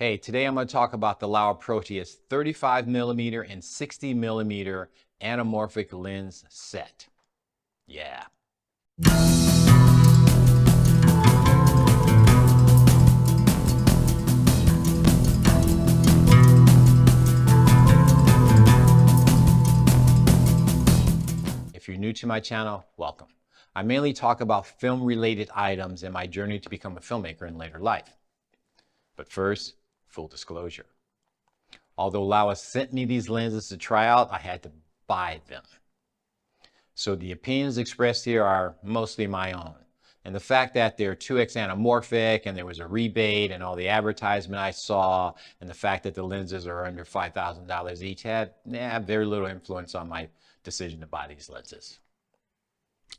Hey, today I'm going to talk about the Laowa Proteus 35mm and 60mm anamorphic lens set. Yeah. If you're new to my channel, welcome. I mainly talk about film-related items and my journey to become a filmmaker in later life. But first, full disclosure. Although Laowa sent me these lenses to try out, I had to buy them. So the opinions expressed here are mostly my own. And the fact that they're 2x anamorphic and there was a rebate and all the advertisement I saw and the fact that the lenses are under $5,000 each had very little influence on my decision to buy these lenses.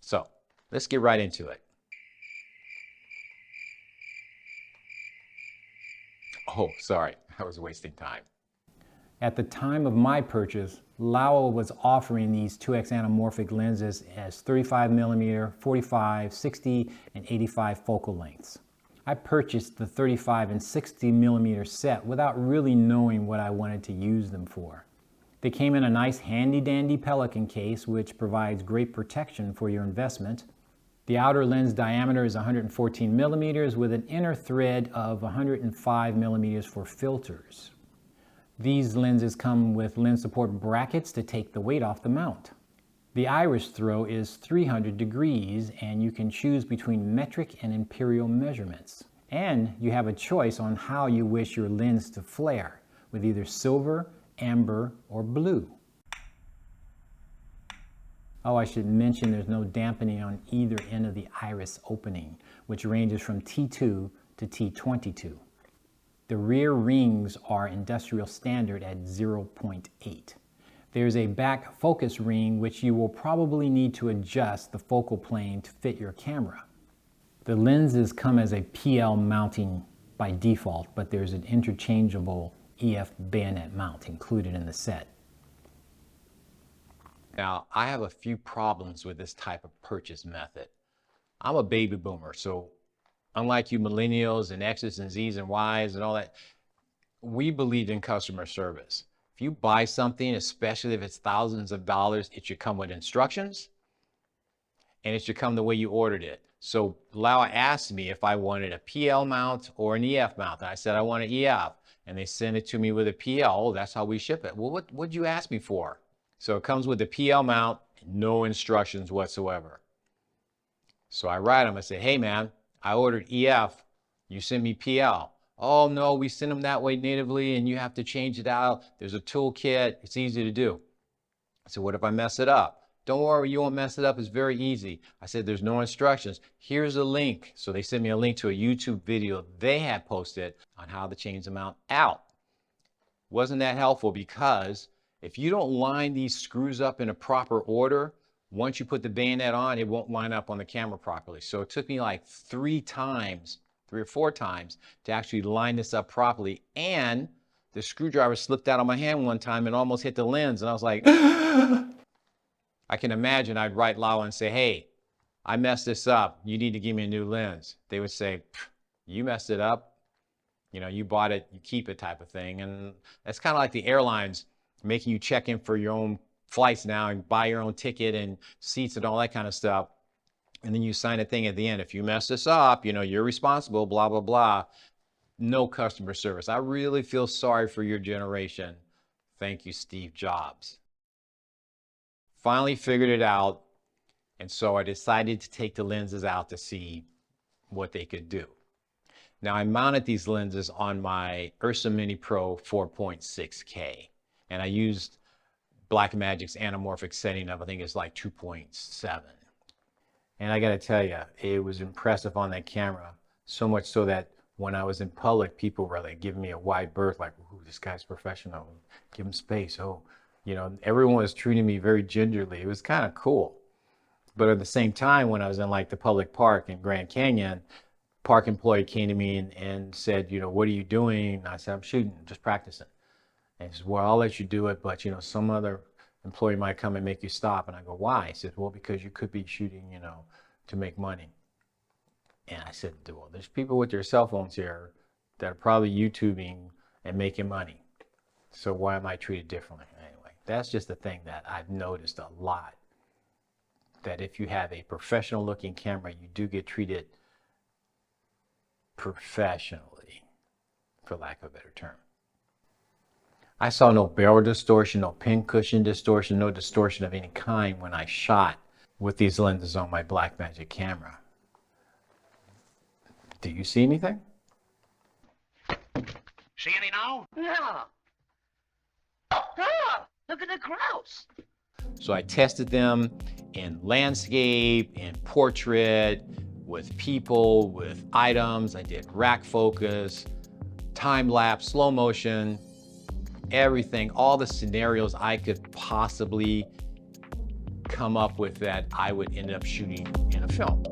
So let's get right into it. Oh, sorry, I was wasting time. At the time of my purchase, Laowa was offering these 2x anamorphic lenses as 35mm, 45, 60, and 85 focal lengths. I purchased the 35 and 60mm set without really knowing what I wanted to use them for. They came in a nice handy-dandy Pelican case, which provides great protection for your investment. The outer lens diameter is 114mm with an inner thread of 105mm for filters. These lenses come with lens support brackets to take the weight off the mount. The iris throw is 300 degrees and you can choose between metric and imperial measurements. And you have a choice on how you wish your lens to flare, with either silver, amber, or blue. Oh, I should mention there's no dampening on either end of the iris opening, which ranges from T2 to T22. The rear rings are industrial standard at 0.8. There's a back focus ring which you will probably need to adjust the focal plane to fit your camera. The lenses come as a PL mounting by default, but there's an interchangeable EF bayonet mount included in the set. Now, I have a few problems with this type of purchase method. I'm a baby boomer, so unlike you millennials and X's and Z's and Y's and all that, we believe in customer service. If you buy something, especially if it's thousands of dollars, it should come with instructions and it should come the way you ordered it. So Laowa asked me if I wanted a PL mount or an EF mount. And I said I want an EF, and they sent it to me with a PL. Oh, that's how we ship it. Well, what'd you ask me for? So it comes with the PL mount, no instructions whatsoever. So I write them, I say, hey man, I ordered EF, you sent me PL. Oh no, we send them that way natively and you have to change it out. There's a toolkit, it's easy to do. I said, what if I mess it up? Don't worry, you won't mess it up, it's very easy. I said, there's no instructions. Here's a link. So they sent me a link to a YouTube video they had posted on how to change the mount out. Wasn't that helpful because if you don't line these screws up in a proper order, once you put the bayonet on, it won't line up on the camera properly. So it took me like 3 or 4 times to actually line this up properly. And the screwdriver slipped out of my hand one time and almost hit the lens. And I was like, I can imagine I'd write Laowa and say, hey, I messed this up. You need to give me a new lens. They would say, you messed it up. You know, you bought it, you keep it type of thing. And that's kind of like the airlines making you check in for your own flights now and buy your own ticket and seats and all that kind of stuff. And then you sign a thing at the end. If you mess this up, you know, you're responsible, blah, blah, blah. No customer service. I really feel sorry for your generation. Thank you, Steve Jobs. Finally figured it out. And so I decided to take the lenses out to see what they could do. Now I mounted these lenses on my Ursa Mini Pro 4.6K. And I used Blackmagic's anamorphic setting of, I think it's like 2.7. And I got to tell you, it was impressive on that camera. So much so that when I was in public, people were like giving me a wide berth, like, ooh, this guy's professional. Give him space. Oh, you know, everyone was treating me very gingerly. It was kind of cool. But at the same time, when I was in like the public park in Grand Canyon, park employee came to me and said, you know, what are you doing? And I said, I'm shooting, just practicing. And he says, well, I'll let you do it, but you know, some other employee might come and make you stop. And I go, why? He says, well, because you could be shooting, you know, to make money. And I said, well, there's people with their cell phones here that are probably YouTubing and making money. So why am I treated differently? Anyway, that's just the thing that I've noticed a lot. That if you have a professional looking camera, you do get treated professionally, for lack of a better term. I saw no barrel distortion, no pin cushion distortion, no distortion of any kind when I shot with these lenses on my Blackmagic camera. Do you see anything? See any now? No. Oh, look at the grouse. So I tested them in landscape, in portrait, with people, with items. I did rack focus, time lapse, slow motion, everything, all the scenarios I could possibly come up with that I would end up shooting in a film.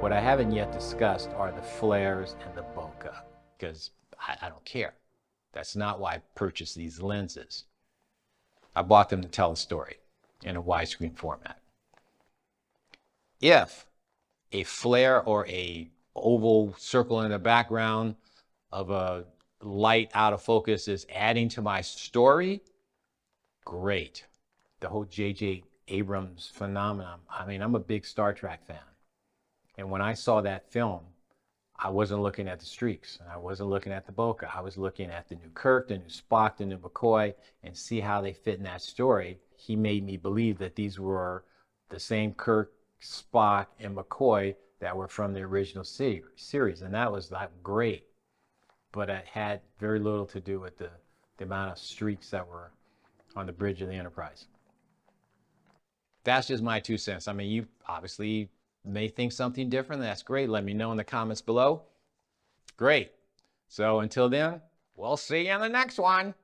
What I haven't yet discussed are the flares and the bokeh, because I don't care. That's not why I purchased these lenses. I bought them to tell a story in a widescreen format. If a flare or a oval circle in the background of a light out of focus is adding to my story, great. The whole J.J. Abrams phenomenon. I mean, I'm a big Star Trek fan. And when I saw that film, I wasn't looking at the streaks. I wasn't looking at the bokeh. I was looking at the new Kirk, the new Spock, the new McCoy, and see how they fit in that story. He made me believe that these were the same Kirk, Spock, and McCoy that were from the original series. And that was like great. But it had very little to do with the amount of streaks that were on the bridge of the Enterprise. That's just my 2 cents. I mean, you obviously may think something different. That's great. Let me know in the comments below. Great. So until then, we'll see you in the next one.